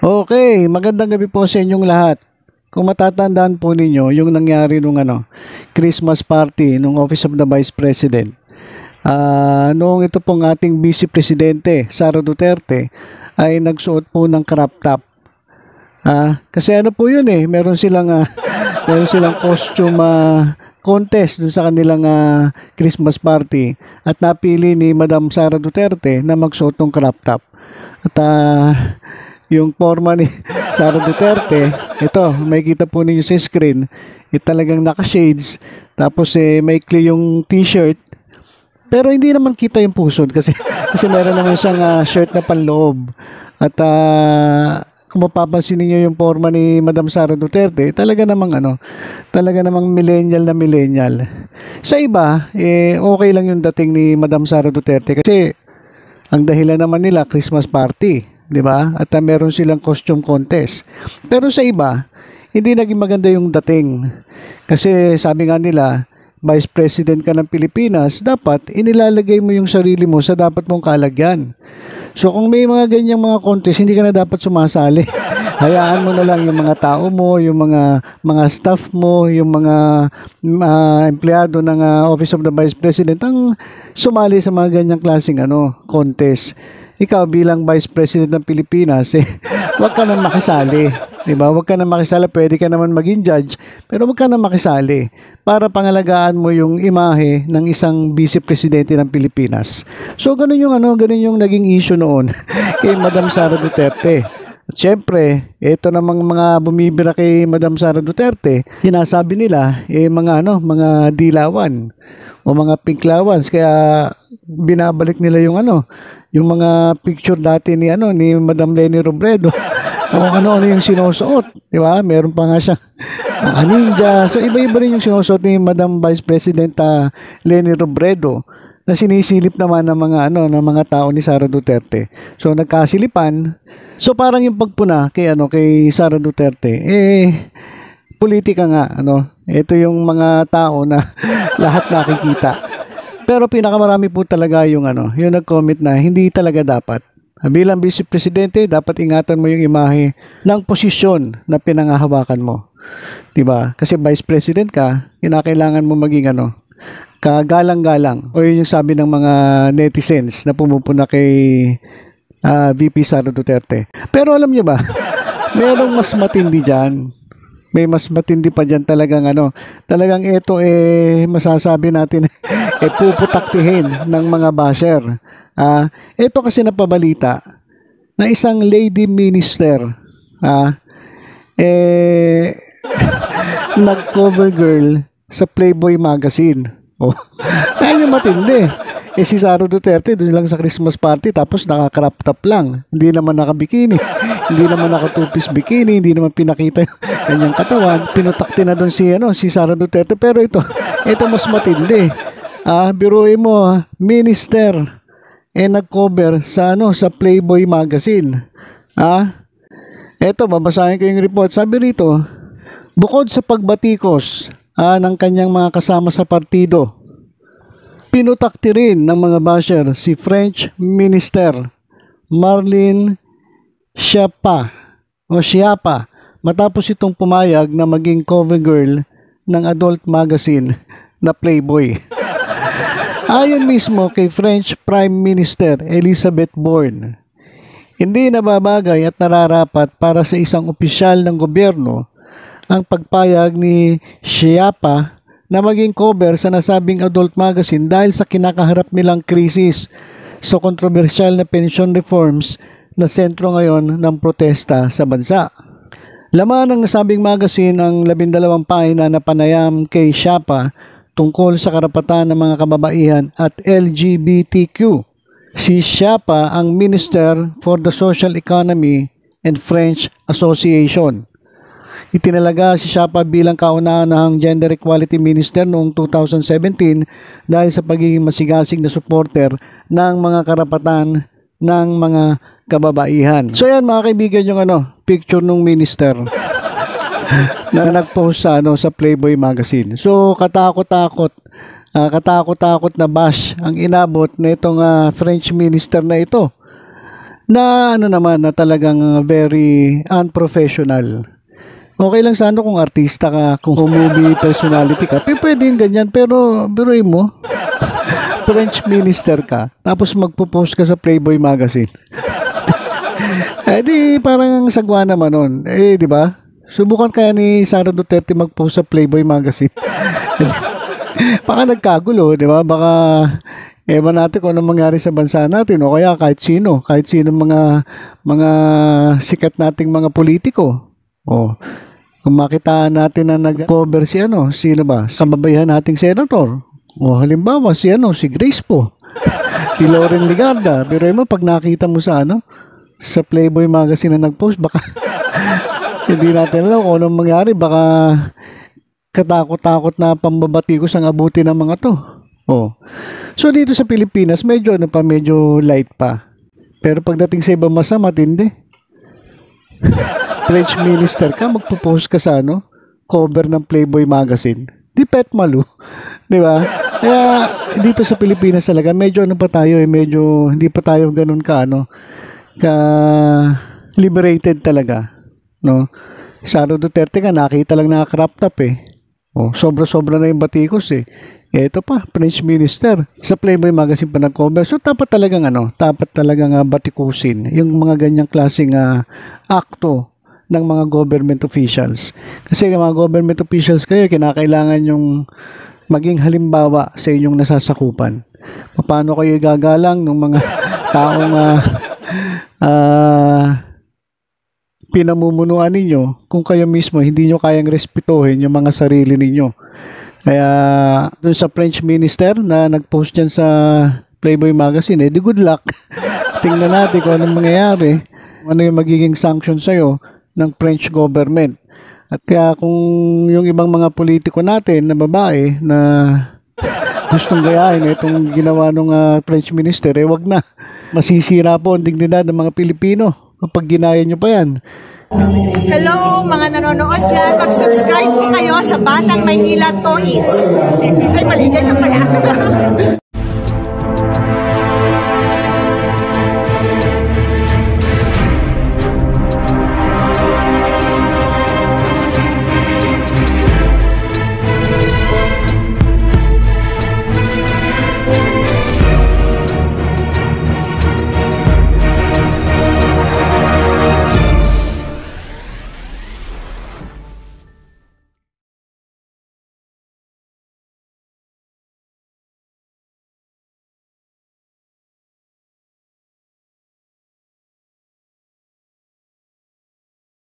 Okay, magandang gabi po sa inyong lahat. Kung matatandaan po ninyo, yung nangyari nung Christmas party nung Office of the Vice President. Noong ito pong ating Vice Presidente, Sara Duterte, ay nagsuot po ng crop top. Kasi ano po yun meron silang, meron silang costume contest dun sa kanilang Christmas party at napili ni Madam Sara Duterte na magsuot ng crop top. At yung forma ni Sara Duterte, ito, makikita po ninyo sa screen, talagang naka-shades, tapos maikli yung t-shirt, pero hindi naman kita yung pusod kasi meron naman siyang shirt na panloob. At kung mapapansin niyo yung forma ni Madam Sara Duterte, talaga namang millennial na millennial. Sa iba, okay lang yung dating ni Madam Sara Duterte kasi ang dahilan naman nila Christmas party. 'Di ba? At meron silang costume contest. Pero sa iba, hindi naging maganda yung dating. Kasi sabi nga nila, Vice President ka ng Pilipinas, dapat inilalagay mo yung sarili mo sa dapat mong kalagyan. So kung may mga ganyang mga contest, hindi ka na dapat sumasali. Hayaan mo na lang yung mga tao mo, yung mga staff mo, yung mga empleyado ng Office of the Vice President ang sumali sa mga ganyang klaseng contest. Ikaw bilang Vice President ng Pilipinas, wag ka nang makisali. Diba? Wag ka nang makisali. Pwede ka naman maging judge, pero wag ka nang makisali para pangalagaan mo yung imahe ng isang Vice Presidente ng Pilipinas. So, ganun yung naging issue noon kay Madam Sara Duterte. At syempre, ito namang mga bumibira kay Madam Sara Duterte, sinasabi nila, mga dilawan o mga pinklawans. Kaya binabalik nila yung mga picture dati ni Madam Leni Robredo. Kung ano yung sinusuot, di ba? Meron pa nga siya ninja. So iba-iba rin yung sinusuot ni Madam Vice President Leni Robredo na sinisilip naman ng mga tao ni Sara Duterte. So nagkasilipan. So parang yung pagpuna kay Sara Duterte, politika nga, ito yung mga tao na lahat nakikita. Pero pinakamarami po talaga yung nag-comment na hindi talaga dapat. Bilang Vice Presidente, dapat ingatan mo yung imahe ng posisyon na pinangahawakan mo. 'Di ba? Kasi Vice President ka, kinakailangan mo maging kagalang-galang. O yun yung sabi ng mga netizens na pumupuna kay VP Sara Duterte. Pero alam niyo ba, merong mas matindi diyan. May mas matindi pa dyan talagang talagang ito masasabi natin puputaktihin ng mga basher. Ito kasi napabalita na isang lady minister nag-cover girl sa Playboy magazine. Ayun yung matindi. Si Sara Duterte doon lang sa Christmas party tapos naka-crop top lang. Hindi naman naka-bikini. Hindi naman naka-two-piece bikini. Hindi naman pinakita yung kanyang katawan. Pinutakti na doon si Sara Duterte. Pero ito mas matindi. Biruin mo, minister nag-cover sa Playboy magazine. Ito, babasahin ko yung report. Sabi rito, bukod sa pagbatikos ng kanyang mga kasama sa partido, pinutakti rin ng mga basher si French Minister Marlene Schiappa matapos itong pumayag na maging cover girl ng adult magazine na Playboy. Ayon mismo kay French Prime Minister Elizabeth Borne, hindi nababagay at nararapat para sa isang opisyal ng gobyerno ang pagpayag ni Schiappa na maging cover sa nasabing adult magazine dahil sa kinakaharap nilang krisis sa kontrobersyal na pension reforms na sentro ngayon ng protesta sa bansa. Laman ng nasabing magazine ang 12 pahina na panayam kay Schiappa tungkol sa karapatan ng mga kababaihan at LGBTQ. Si Schiappa ang Minister for the Social Economy and French Association. Itinalaga si Schiappa bilang kauna-unahang Gender Equality Minister noong 2017 dahil sa pagiging masigasig na supporter ng mga karapatan ng mga kababaihan. So yan mga kaibigan yung picture ng minister na nag-post sa Playboy magazine. So katakot-takot na bash ang inabot na itong French minister na ito na ano naman na talagang very unprofessional. Okay lang sana kung artista ka, kung movie personality ka, pwede yung ganyan, pero biruin mo, French minister ka, tapos magpo-post ka sa Playboy magazine. Eh di parang sagwa naman nun. Eh di ba? Subukan kaya ni Sara Duterte mag-post sa Playboy magazine. Baka nagkagulo, di ba? Baka ewan natin kung anong mangyari sa bansa natin o kaya kahit sino mga sikat nating mga politiko. O kung makita natin na nag-cover si sino ba? Kababayan nating senator. O halimbawa si Grace po. Si Lauren Ligarda. Pero mo pag nakita mo sa sa Playboy magazine na nag-post, baka hindi natin alam kung anong mangyari. Baka katakot-takot na pambabatikos ang abuti ng mga to. Oh. So dito sa Pilipinas, medyo light pa. Pero pagdating sa ibang masa, matindi. French minister ka, magpo-post ka sa cover ng Playboy magazine. Di pet malu. Di ba? Kaya dito sa Pilipinas talaga, medyo pa tayo medyo hindi pa tayo ganun ka liberated talaga. No? Sara Duterte ka, nakita lang naka-crop top Oh, sobra-sobra na yung batikos Ito pa, French minister. Sa Playboy magazine pa nag-cover. So, dapat talagang batikusin yung mga ganyang klaseng akto ng mga government officials. Kasi yung mga government officials kayo, kinakailangan yung maging halimbawa sa inyong nasasakupan. Paano kayo gagalang ng mga taong pinamumunuan ninyo kung kayo mismo hindi nyo kayang respetuhin yung mga sarili ninyo. Kaya dun sa French minister na nag-post dyan sa Playboy magazine, di good luck. Tingnan natin kung anong mangyayari, ano yung magiging sanction sa'yo ng French government. At kaya kung yung ibang mga politiko natin na babae na gustong gayahin itong ginawa ng French minister, wag na. Masisira po ang dignidad ng mga Pilipino kapag ginaya nyo pa yan. Hello mga nanonood dyan, mag-subscribe po kayo sa Batang Maynila Toys. Ay, mali, ganyan pala.